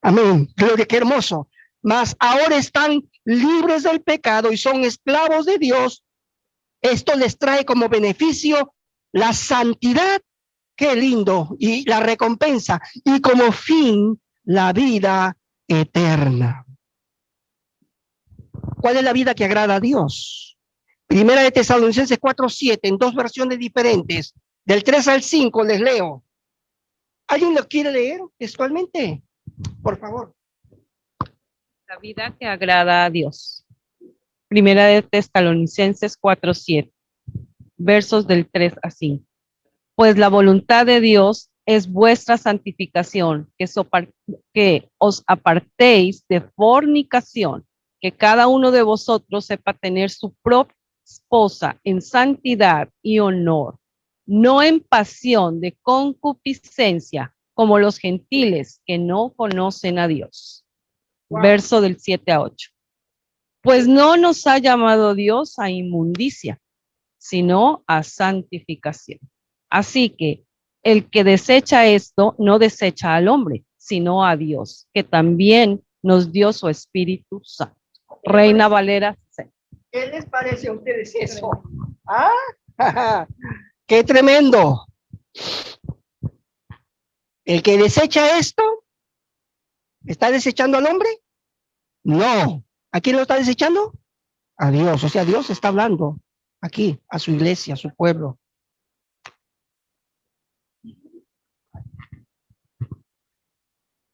Amén. Gloria, qué hermoso. Mas ahora están libres del pecado y son esclavos de Dios. Esto les trae como beneficio la santidad. Qué lindo. Y la recompensa. Y como fin, la vida eterna. ¿Cuál es la vida que agrada a Dios? Primera de Tesalonicenses 4:7, en dos versiones diferentes. Del 3 al 5 les leo. ¿Alguien lo quiere leer textualmente? Por favor. La vida que agrada a Dios. Primera de Tesalonicenses 4:7, versos del 3 a 5. Pues la voluntad de Dios es vuestra santificación, que os apartéis de fornicación, que cada uno de vosotros sepa tener su propia esposa en santidad y honor, no en pasión de concupiscencia, como los gentiles que no conocen a Dios. Wow. Verso del 7 a 8. Pues no nos ha llamado Dios a inmundicia, sino a santificación. Así que el que desecha esto no desecha al hombre, sino a Dios, que también nos dio su Espíritu Santo. Reina Valera. ¿Qué les parece a ustedes eso? ¿Ah? ¡Qué tremendo! El que desecha esto, ¿está desechando al hombre? No. ¿A quién lo está desechando? A Dios. O sea, Dios está hablando aquí, a su iglesia, a su pueblo.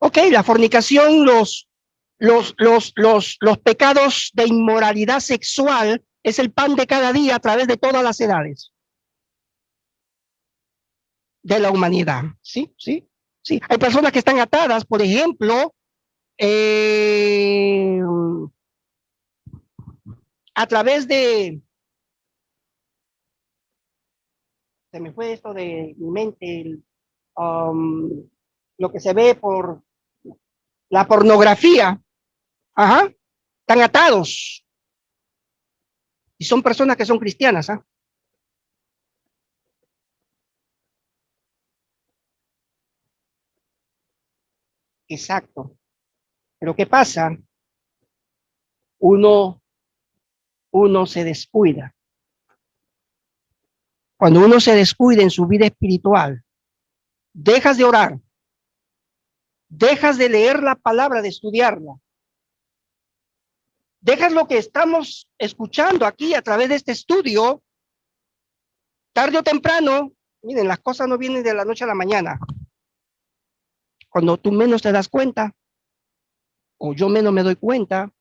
Ok, la fornicación, los pecados de inmoralidad sexual es el pan de cada día a través de todas las edades de la humanidad. Sí. Hay personas que están atadas, por ejemplo, a través de, se me fue esto de mi mente, lo que se ve por la pornografía. Ajá, están atados. Y son personas que son cristianas, ¿ah? Exacto. Pero ¿qué pasa? Uno se descuida. Cuando uno se descuida en su vida espiritual, dejas de orar, dejas de leer la palabra, de estudiarla, dejas lo que estamos escuchando aquí a través de este estudio, tarde o temprano. Miren, las cosas no vienen de la noche a la mañana. Cuando tú menos te das cuenta, o yo menos me doy cuenta,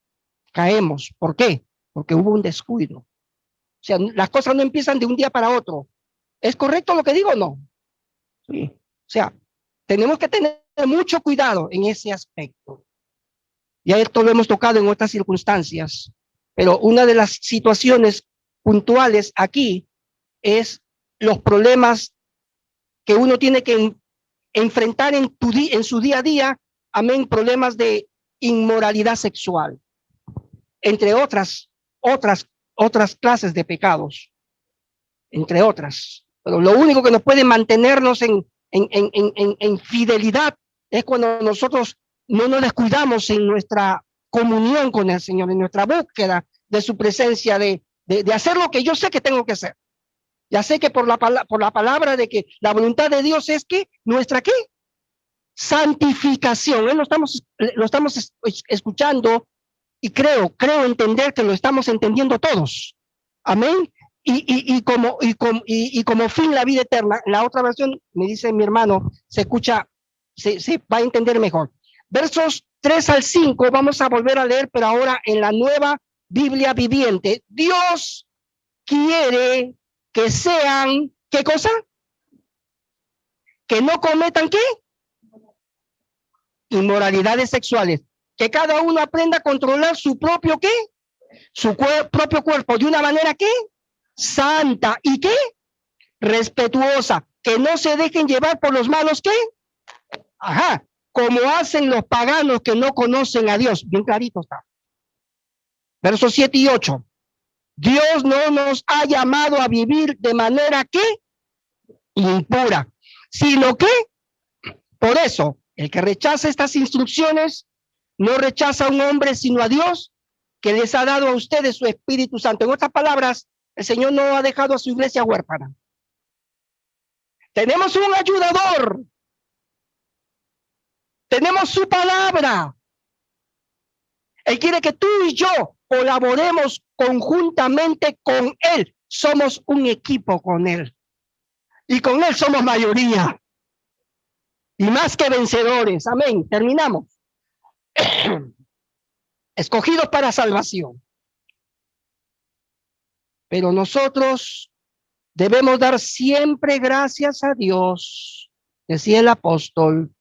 caemos. ¿Por qué? Porque hubo un descuido. O sea, las cosas no empiezan de un día para otro. ¿Es correcto lo que digo o no? Sí. O sea, tenemos que tener mucho cuidado en ese aspecto. Ya esto lo hemos tocado en otras circunstancias, pero una de las situaciones puntuales aquí es los problemas que uno tiene que enfrentar en su día a día, amén, problemas de inmoralidad sexual, entre otras clases de pecados, entre otras. Pero lo único que nos puede mantenernos en fidelidad es cuando nosotros no nos descuidamos en nuestra comunión con el Señor, en nuestra búsqueda de su presencia, de hacer lo que yo sé que tengo que hacer. Ya sé que por la palabra de que la voluntad de Dios es que nuestra ¿qué? Santificación. Lo estamos escuchando y creo entender que lo estamos entendiendo todos. Amén. Y como fin la vida eterna. La otra versión, me dice mi hermano, se escucha, se va a entender mejor. Versos 3 al 5, vamos a volver a leer, pero ahora en la Nueva Biblia Viviente. Dios quiere que sean, ¿qué cosa? Que no cometan, ¿qué? Inmoralidades sexuales. Que cada uno aprenda a controlar su propio, ¿qué? Su propio cuerpo de una manera, ¿qué? Santa y ¿qué? Respetuosa. Que no se dejen llevar por los malos, ¿qué? Ajá. Como hacen los paganos que no conocen a Dios. Bien clarito está. Versos 7 y 8. Dios no nos ha llamado a vivir de manera que impura, sino que, por eso, el que rechaza estas instrucciones no rechaza a un hombre, sino a Dios, que les ha dado a ustedes su Espíritu Santo. En otras palabras, el Señor no ha dejado a su iglesia huérfana. Tenemos un ayudador. Tenemos su palabra. Él quiere que tú y yo colaboremos conjuntamente con Él. Somos un equipo con Él. Y con Él somos mayoría. Y más que vencedores. Amén. Terminamos. Escogidos para salvación. Pero nosotros debemos dar siempre gracias a Dios, decía el apóstol,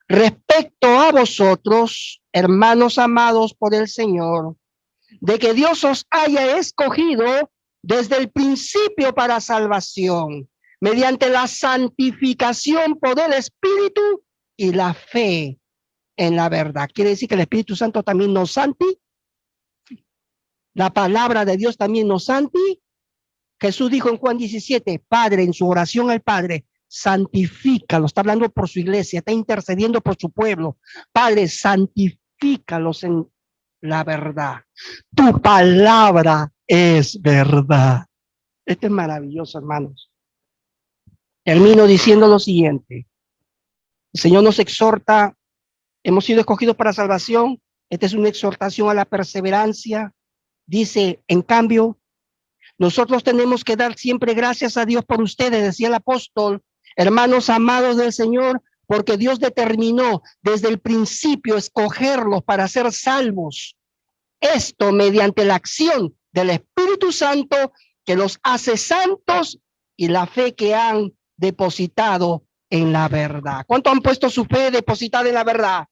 respecto a vosotros, hermanos amados por el Señor, de que Dios os haya escogido desde el principio para salvación, mediante la santificación por el Espíritu y la fe en la verdad. Quiere decir que el Espíritu Santo también nos santifica. La palabra de Dios también nos santifica. Jesús dijo en Juan 17, Padre, en su oración al Padre, santifícalos, está hablando por su iglesia, está intercediendo por su pueblo. Padre, santifícalos en la verdad. Tu palabra es verdad. Esto es maravilloso, hermanos. Termino diciendo lo siguiente. El Señor nos exhorta, hemos sido escogidos para salvación. Esta es una exhortación a la perseverancia. Dice, en cambio, nosotros tenemos que dar siempre gracias a Dios por ustedes, decía el apóstol, hermanos amados del Señor, porque Dios determinó desde el principio escogerlos para ser salvos. Esto mediante la acción del Espíritu Santo que los hace santos y la fe que han depositado en la verdad. ¿Cuánto han puesto su fe depositada en la verdad?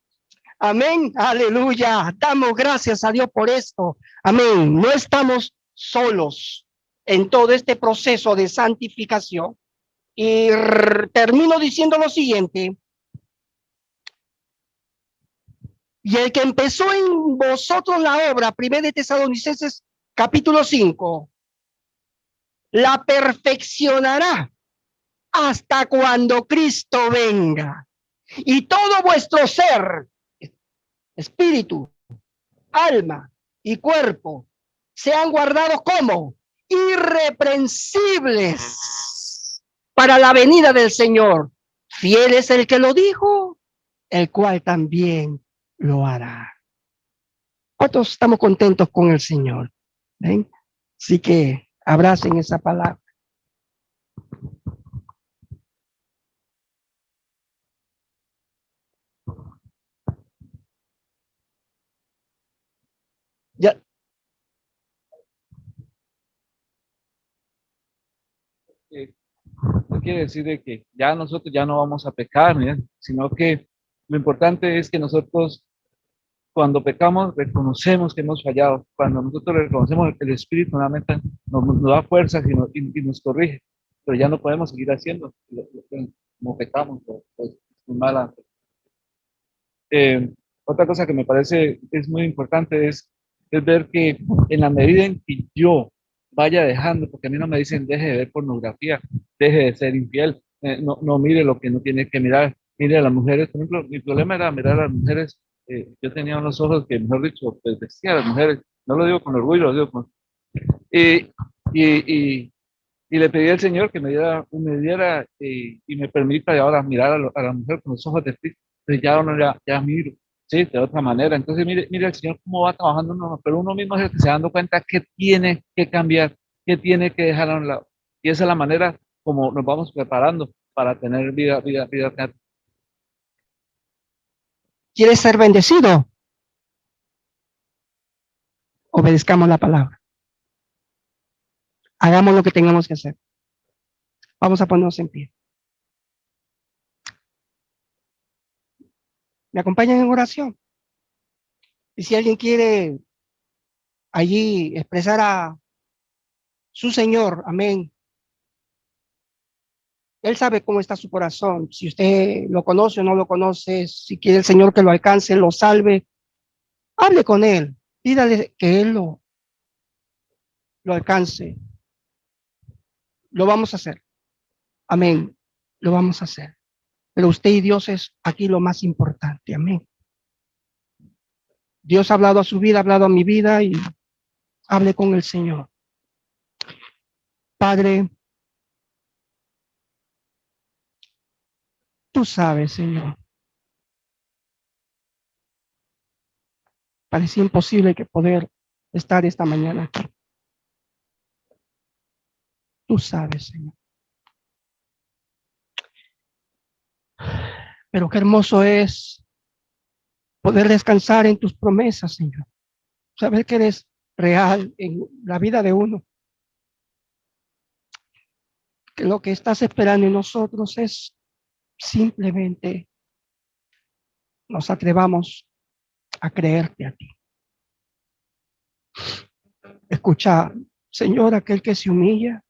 Amén, aleluya. Damos gracias a Dios por esto. Amén. No estamos solos en todo este proceso de santificación. Y termino diciendo lo siguiente. Y el que empezó en vosotros la obra, 1 de Tesalonicenses capítulo 5, la perfeccionará hasta cuando Cristo venga. Y todo vuestro ser, espíritu, alma y cuerpo, sean guardados como irreprensibles para la venida del Señor. Fiel es el que lo dijo, el cual también lo hará. ¿Cuántos estamos contentos con el Señor? ¿Ven? Así que abracen esa palabra. Ya. No quiere decir de que ya nosotros ya no vamos a pecar, ¿eh? Sino que lo importante es que nosotros Cuando pecamos, reconocemos que hemos fallado. Cuando nosotros reconocemos, el Espíritu nuevamente nos da fuerzas y nos corrige. Pero ya no podemos seguir haciendo como pecamos, pues, es mala. Otra cosa que me parece es muy importante es ver que en la medida en que yo vaya dejando, porque a mí no me dicen deje de ver pornografía, deje de ser infiel, no mire lo que no tiene que mirar, mire a las mujeres. Por ejemplo, mi problema era mirar a las mujeres. Yo tenía unos ojos que, mejor dicho, pues vestía a las mujeres. No lo digo con orgullo, lo digo con... Y, y, y le pedí al Señor que me diera y me permita ahora mirar a la mujer con los ojos de Cristo. Entonces ya uno ya miro, sí, de otra manera. Entonces mire el Señor cómo va trabajando uno, pero uno mismo es el que se da dando cuenta que tiene que cambiar, que tiene que dejar a un lado. Y esa es la manera como nos vamos preparando para tener vida eterna. ¿Quieres ser bendecido? Obedezcamos la palabra. Hagamos lo que tengamos que hacer. Vamos a ponernos en pie. ¿Me acompañan en oración? Y si alguien quiere allí expresar a su Señor, amén. Él sabe cómo está su corazón. Si usted lo conoce o no lo conoce, si quiere el Señor que lo alcance, lo salve, hable con Él. Pídale que Él lo alcance. Lo vamos a hacer. Amén. Lo vamos a hacer. Pero usted y Dios es aquí lo más importante. Amén. Dios ha hablado a su vida, ha hablado a mi vida y hable con el Señor. Padre, tú sabes, Señor. Parecía imposible que poder estar esta mañana aquí. Tú sabes, Señor. Pero qué hermoso es poder descansar en tus promesas, Señor. Saber que eres real en la vida de uno. Que lo que estás esperando en nosotros es simplemente nos atrevamos a creerte a ti. Escucha, Señor, aquel que se humilla,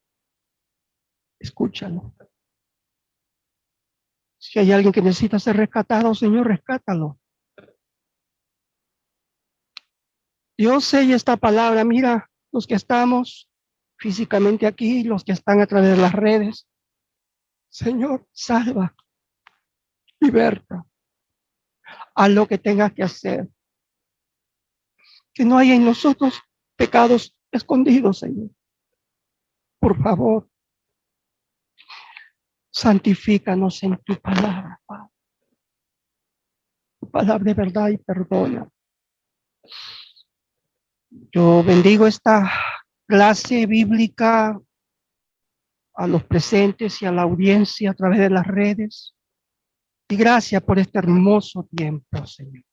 escúchalo. Si hay alguien que necesita ser rescatado, Señor, rescátalo. Dios sella esta palabra. Mira, los que estamos físicamente aquí, los que están a través de las redes. Señor, salva, liberta, haz lo que tengas que hacer. Que no haya en nosotros pecados escondidos, Señor. Por favor, santifícanos en tu palabra, Padre. Tu palabra de verdad y perdona. Yo bendigo esta clase bíblica a los presentes y a la audiencia a través de las redes. Y gracias por este hermoso tiempo, Señor.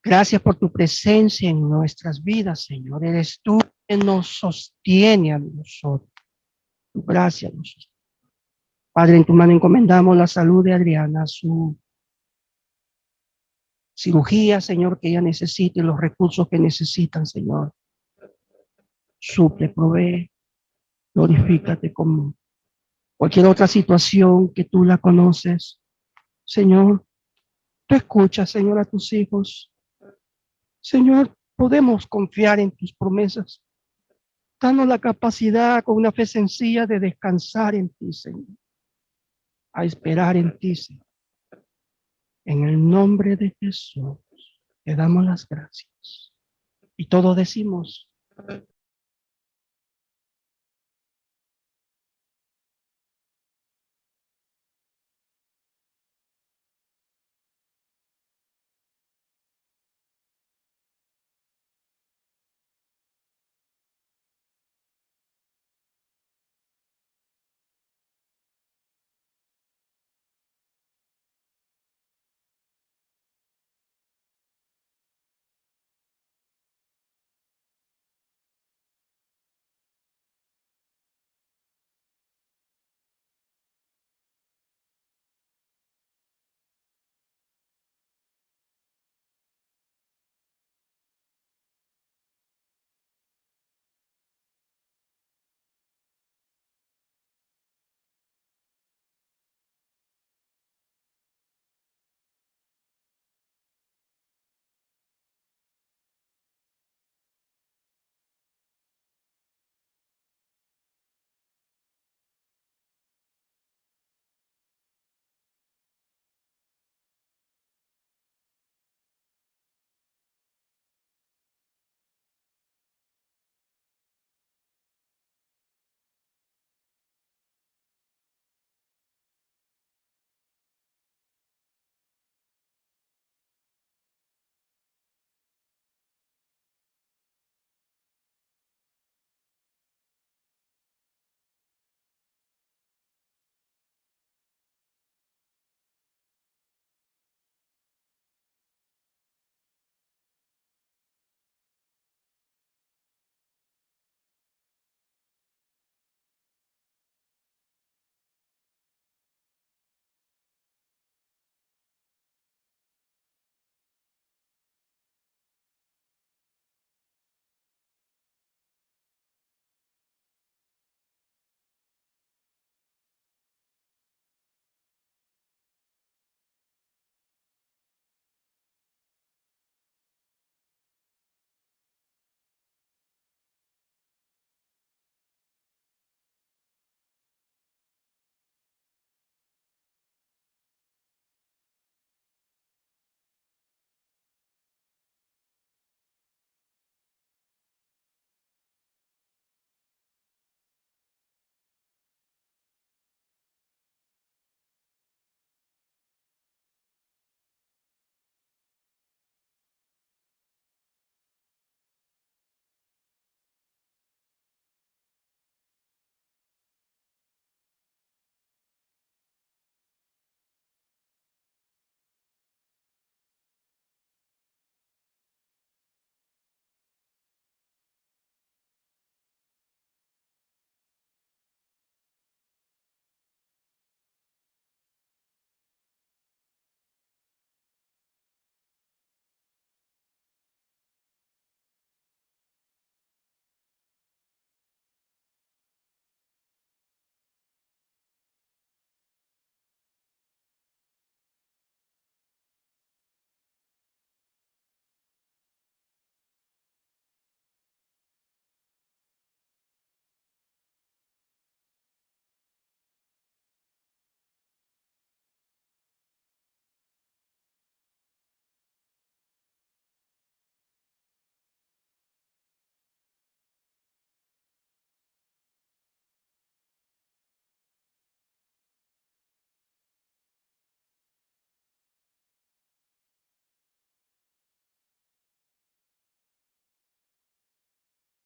Gracias por tu presencia en nuestras vidas, Señor. Eres tú que nos sostiene a nosotros. Gracias, nosotros. Padre, en tu mano encomendamos la salud de Adriana, su cirugía, Señor, que ella necesite, los recursos que necesitan, Señor. Suple, provee, glorifícate como cualquier otra situación que tú la conoces. Señor, tú escuchas, Señor, a tus hijos. Señor, podemos confiar en tus promesas. Danos la capacidad con una fe sencilla de descansar en ti, Señor. A esperar en ti, Señor. En el nombre de Jesús, te damos las gracias. Y todos decimos,